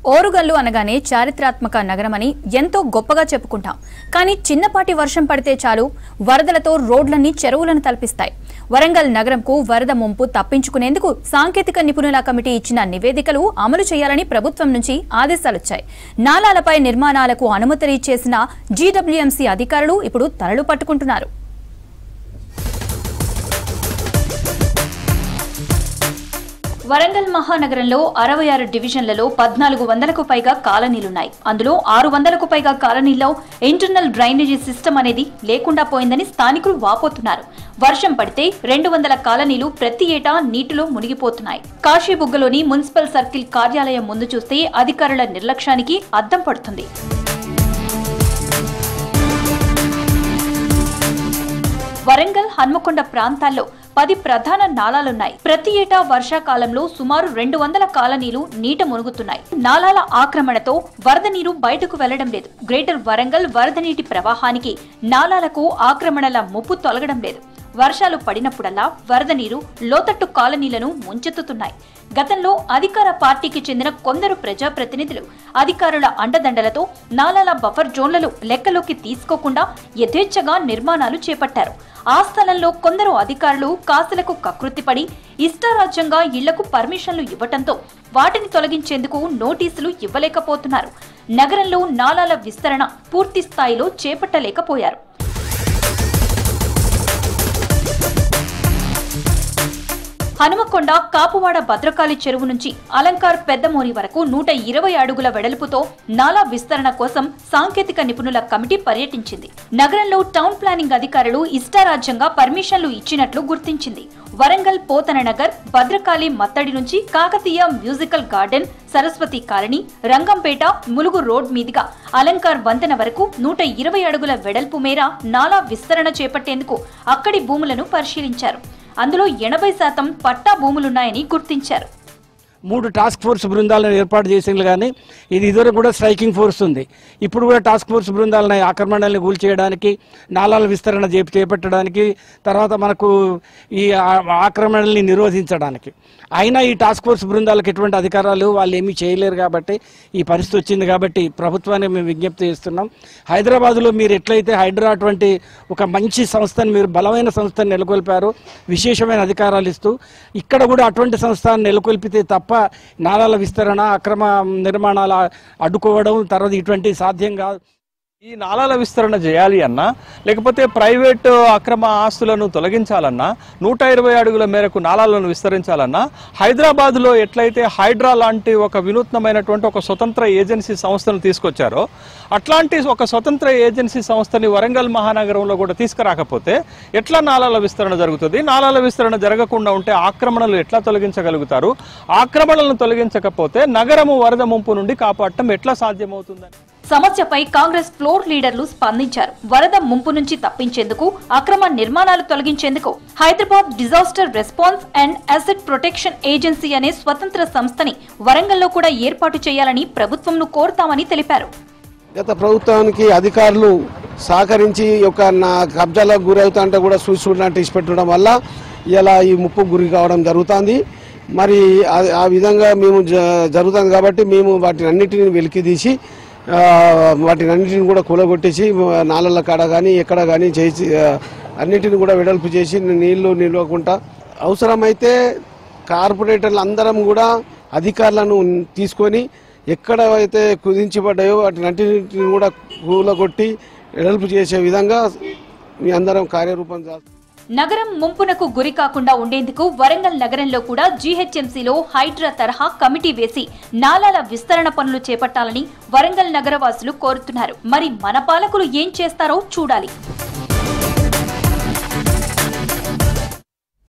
ఓరుగల్లు అనగానే చారిత్రాత్మక నగరమని ఎంతో గొప్పగా చెప్పుకుంటాం. కానీ చిన్నపాటి వర్షం పడితే చాలు వరదలతో రోడ్లన్నీ చెరువులను తలపిస్తాయి. వరంగల్ నగరంకు వరద ముంపు తప్పించుకునేందుకు సాంకేతిక నిపుణుల కమిటీ ఇచ్చిన నివేదికలు అమలు చేయాలని ప్రభుత్వం నుంచి ఆదేశాలొచ్చాయి. నాలాలపై నిర్మాణాలకు అనుమతి చేసిన జీడబ్ల్యూఎంసీ అధికారులు ఇప్పుడు తలలు పట్టుకుంటున్నారు. వరంగల్ మహానగరంలో 66 డివిజన్లలో 1400కు పైగా కాలనీలున్నాయి. అందులో 600కు పైగా కాలనీల్లో ఇంటర్నల్ డ్రైనేజీ సిస్టమ్ అనేది లేకుండా పోయిందని స్థానికులు వాపోతున్నారు. వర్షం పడితే 200 కాలనీలు ప్రతి ఏటా నీటిలో మునిగిపోతున్నాయి. కాశీబుగ్గలోని మున్సిపల్ సర్కిల్ కార్యాలయం ముందు చూస్తే అధికారుల నిర్లక్ష్యానికి అద్దం పడుతుంది. వరంగల్ హన్మకొండ ప్రాంతాల్లో 10 ప్రధాన నాలాలున్నాయి. ప్రతి ఏటా వర్షాకాలంలో సుమారు 200 కాలనీలు నీట మునుగుతున్నాయి. నాలాల ఆక్రమణతో వరద నీరు బయటకు వెళ్లడం లేదు. గ్రేటర్ వరంగల్ వరద నీటి ప్రవాహానికి నాలాలకు ఆక్రమణల ముప్పు తొలగడం లేదు. వర్షాలు పడినప్పుడల్లా వరద నీరు లోతట్టు కాలనీలను ముంచెత్తుతున్నాయి. గతంలో అధికార పార్టీకి చెందిన కొందరు ప్రజాప్రతినిధులు అధికారుల అండదండలతో నాలాల బఫర్ జోన్లను లెక్కలోకి తీసుకోకుండా యథేచ్ఛగా నిర్మాణాలు చేపట్టారు. ఆ స్థలంలో కొందరు అధికారులు కాసులకు కకృతిపడి ఇష్టారాజ్యంగా ఇళ్లకు పర్మిషన్లు ఇవ్వటంతో వాటిని తొలగించేందుకు నోటీసులు ఇవ్వలేకపోతున్నారు. నగరంలో నాలాల విస్తరణ పూర్తి స్థాయిలో చేపట్టలేకపోయారు. హనుమకొండ కాపువాడ భద్రకాళి చెరువు నుంచి అలంకార్ పెద్దమోరి వరకు 120 అడుగుల వెడల్పుతో నాలా విస్తరణ కోసం సాంకేతిక నిపుణుల కమిటీ పర్యటించింది. నగరంలో టౌన్ ప్లానింగ్ అధికారులు ఇష్టారాజ్యంగా పర్మిషన్లు ఇచ్చినట్లు గుర్తించింది. వరంగల్ పోతననగర్ భద్రకాళి మత్తడి నుంచి Kakatiya musical garden, Saraswati colony, Rangampeta, Mulugu road మీదుగా అలంకార్ వంతెన వరకు 120 అడుగుల వెడల్పు మేర నాలా విస్తరణ చేపట్టేందుకు అక్కడి భూములను పరిశీలించారు. అందులో 80% పట్టా భూములున్నాయని గుర్తించారు. 3 టాస్క్ ఫోర్స్ బృందాలను ఏర్పాటు చేసింది. కానీ ఇది ఇదివరకు కూడా స్ట్రైకింగ్ ఫోర్స్ ఉంది. ఇప్పుడు కూడా టాస్క్ ఫోర్స్ బృందాలను ఆక్రమణల్ని కూల్చేయడానికి, నాలాల విస్తరణ చేపట్టడానికి, తర్వాత మనకు ఈ ఆక్రమణల్ని నిరోధించడానికి. అయినా ఈ టాస్క్ ఫోర్స్ బృందాలకు ఎటువంటి అధికారాలు వాళ్ళు ఏమీ చేయలేరు. కాబట్టి ఈ పరిస్థితి వచ్చింది. కాబట్టి ప్రభుత్వాన్ని మేము విజ్ఞప్తి చేస్తున్నాం. హైదరాబాద్లో మీరు ఎట్లయితే హైడ్రా అటువంటి ఒక మంచి సంస్థను, మీరు బలమైన సంస్థను నెలకొల్పారు, విశేషమైన అధికారాలు ఇస్తూ, ఇక్కడ కూడా అటువంటి సంస్థను నెలకొల్పితే తప్ప నాలాల విస్తరణ, అక్రమ నిర్మాణాలు అడ్డుకోవడం తర్వాత ఇటువంటి సాధ్యం కాదు. ఈ నాలాల విస్తరణ చేయాలి అన్నా, లేకపోతే ప్రైవేట్ అక్రమ ఆస్తులను తొలగించాలన్నా, 120 అడుగుల మేరకు నాలాలను విస్తరించాలన్నా, హైదరాబాద్లో ఎట్లయితే హైడ్రా లాంటి ఒక వినూత్నమైనటువంటి ఒక స్వతంత్ర ఏజెన్సీ సంస్థను తీసుకొచ్చారో, అట్లాంటి ఒక స్వతంత్ర ఏజెన్సీ సంస్థని వరంగల్ మహానగరంలో కూడా తీసుకురాకపోతే ఎట్లా నాలాల విస్తరణ జరుగుతుంది? నాలాల విస్తరణ జరగకుండా ఉంటే ఆక్రమణలు ఎట్లా తొలగించగలుగుతారు? ఆక్రమణలను తొలగించకపోతే నగరము వరద ముంపు నుండి కాపాడటం ఎట్లా సాధ్యమవుతుందని సమస్యపై కాంగ్రెస్ ఫ్లోర్ లీడర్లు స్పందించారు. వరద ముంపు నుంచి తప్పించేందుకు, అక్రమ నిర్మాణాలు తొలగించేందుకు Hyderabad disaster response and asset protection agency అనే స్వతంత్ర సంస్థని వరంగల్లో కూడా ఏర్పాటు చేయాలని ప్రభుత్వంను కోరుతామని తెలిపారు. గత ప్రభుత్వానికి అధికారులు సహకరించి నా కబ్జాలకు గురవుతుంటే కూడా చూసినట్టు ఇచ్చిపెట్టడం వల్ల ఇలా ఈ ముప్పు గురి కావడం జరుగుతుంది. మరి ఆ విధంగా మేము జరుగుతుంది కాబట్టి మేము వాటిని అన్నిటిని వెలికి తీసి వాటిని అన్నిటిని కూడా కూలగొట్టేసి నాలల కాడ కానీ ఎక్కడ కానీ చేసి అన్నిటిని కూడా వెడల్పు చేసి నీళ్లు నిలవకుండా, అవసరమైతే కార్పొరేటర్లు అందరం కూడా అధికారులను తీసుకొని ఎక్కడ అయితే కుదించబడ్డాయో వాటిని అన్నిటిని కూడా కూలగొట్టి వెడల్పు చేసే విధంగా మీ అందరం కార్యరూపం చేస్తాం. నగరం ముంపునకు గురి కాకుండా ఉండేందుకు వరంగల్ నగరంలో కూడా జీహెచ్ఎంసీలో హైడ్రా తరహా కమిటీ వేసి నాలాల విస్తరణ పనులు చేపట్టాలని వరంగల్ నగరవాసులు కోరుతున్నారు. మరి మన పాలకులు ఏం చేస్తారో చూడాలి.